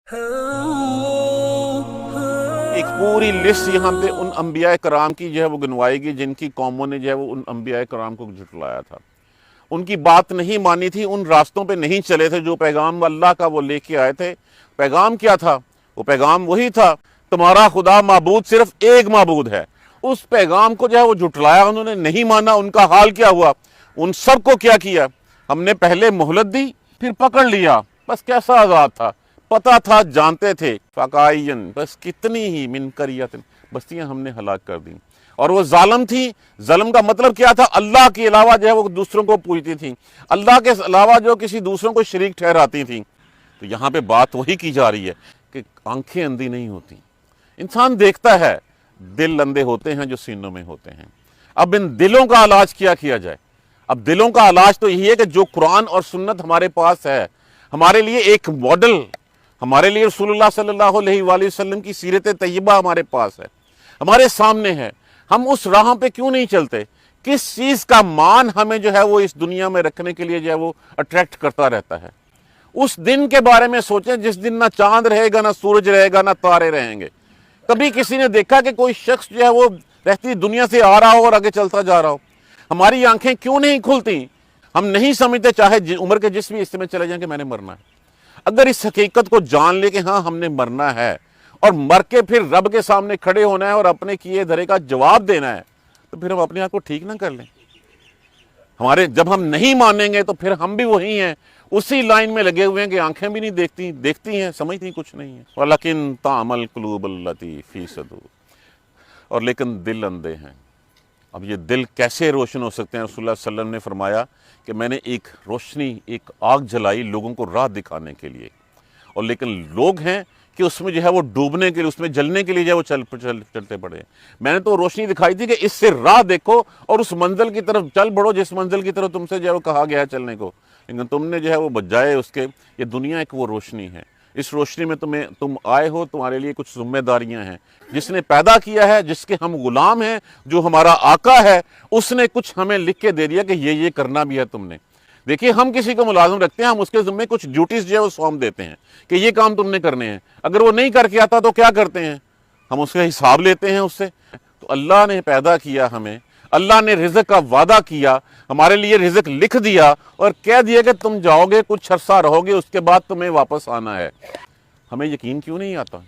ایک پوری لسٹ یہاں پہ ان انبیاء کرام کی جو ہے وہ گنوائی گئی جن کی قوموں نے جو ہے وہ ان انبیاء کرام کو جھٹلایا تھا، ان کی بات نہیں مانی تھی، ان راستوں پہ نہیں چلے تھے جو پیغام اللہ کا وہ لے کے آئے تھے۔ پیغام کیا تھا؟ وہ پیغام وہی تھا، تمہارا خدا معبود صرف ایک معبود ہے۔ اس پیغام کو جو ہے وہ جھٹلایا، انہوں نے نہیں مانا۔ ان کا حال کیا ہوا؟ ان سب کو کیا کیا؟ ہم نے پہلے مہلت دی، پھر پکڑ لیا۔ بس کیسا عذاب تھا، پتہ تھا، جانتے تھے۔ فقائین، بس کتنی ہی من قریۃ، بستیاں ہم نے ہلاک کر دیں۔ اور وہ ظالم تھی۔ ظلم کا مطلب کیا تھا؟ اللہ کے علاوہ جو ہے وہ دوسروں کو پوجتی تھیں، اللہ کے علاوہ جو کسی دوسروں کو شریک ٹھہراتی تھیں۔ تو یہاں پہ بات وہی کی جا رہی ہے کہ آنکھیں اندھی نہیں ہوتی، انسان دیکھتا ہے، دل اندھے ہوتے ہیں جو سینوں میں ہوتے ہیں۔ اب ان دلوں کا علاج کیا جائے؟ اب دلوں کا علاج تو یہی ہے کہ جو قرآن اور سنت ہمارے پاس ہے، ہمارے لیے ایک ماڈل، ہمارے لیے رسول اللہ صلی اللہ علیہ وآلہ وسلم کی سیرت طیبہ ہمارے پاس ہے، ہمارے سامنے ہے۔ ہم اس راہ پہ کیوں نہیں چلتے؟ کس چیز کا مان ہمیں جو ہے وہ اس دنیا میں رکھنے کے لیے جو ہے وہ اٹریکٹ کرتا رہتا ہے؟ اس دن کے بارے میں سوچیں جس دن نہ چاند رہے گا، نہ سورج رہے گا، نہ تارے رہیں گے۔ کبھی کسی نے دیکھا کہ کوئی شخص جو ہے وہ رہتی دنیا سے آ رہا ہو اور آگے چلتا جا رہا ہو؟ ہماری آنکھیں کیوں نہیں کھلتی؟ ہم نہیں سمجھتے، چاہے عمر کے جس بھی حصے میں چلے جائیں، کہ میں نے مرنا ہے۔ اگر اس حقیقت کو جان لے کہ ہاں ہم نے مرنا ہے، اور مر کے پھر رب کے سامنے کھڑے ہونا ہے اور اپنے کیے دھرے کا جواب دینا ہے، تو پھر ہم اپنے آپ کو ٹھیک نہ کر لیں۔ جب ہم نہیں مانیں گے تو پھر ہم بھی وہی ہیں، اسی لائن میں لگے ہوئے ہیں کہ آنکھیں بھی نہیں دیکھتی ہیں، سمجھتی کچھ نہیں ہے۔ وَلَكِن تَعْمَى الْقُلُوبُ الَّتِي فِي صُدُورِ، اور لیکن دل اندھے ہیں۔ اب یہ دل کیسے روشن ہو سکتے ہیں؟ رسول اللہ صلی اللہ علیہ وسلم نے فرمایا کہ میں نے ایک روشنی، ایک آگ جلائی لوگوں کو راہ دکھانے کے لیے، اور لیکن لوگ ہیں کہ اس میں جو ہے وہ ڈوبنے کے لیے، اس میں جلنے کے لیے جو ہے وہ چلتے پڑے ہیں۔ میں نے تو روشنی دکھائی تھی کہ اس سے راہ دیکھو اور اس منزل کی طرف چل بڑھو جس منزل کی طرف تم سے جو ہے وہ کہا گیا ہے چلنے کو، لیکن تم نے جو ہے وہ بجائے اس کے، یہ دنیا ایک وہ روشنی ہے، اس روشنی میں تم آئے ہو، تمہارے لیے کچھ ذمہ داریاں ہیں۔ جس نے پیدا کیا ہے، جس کے ہم غلام ہیں، جو ہمارا آقا ہے، اس نے کچھ ہمیں لکھ کے دے دیا کہ یہ کرنا بھی ہے تم نے۔ دیکھیے، ہم کسی کو ملازم رکھتے ہیں، ہم اس کے ذمہ کچھ ڈیوٹیز جو ہے وہ سونپ دیتے ہیں کہ یہ کام تم نے کرنے ہیں۔ اگر وہ نہیں کر کے آتا تو کیا کرتے ہیں؟ ہم اس کا حساب لیتے ہیں اس سے۔ تو اللہ نے پیدا کیا ہمیں، اللہ نے رزق کا وعدہ کیا، ہمارے لیے رزق لکھ دیا اور کہہ دیا کہ تم جاؤ گے، کچھ عرصہ رہو گے، اس کے بعد تمہیں واپس آنا ہے۔ ہمیں یقین کیوں نہیں آتا؟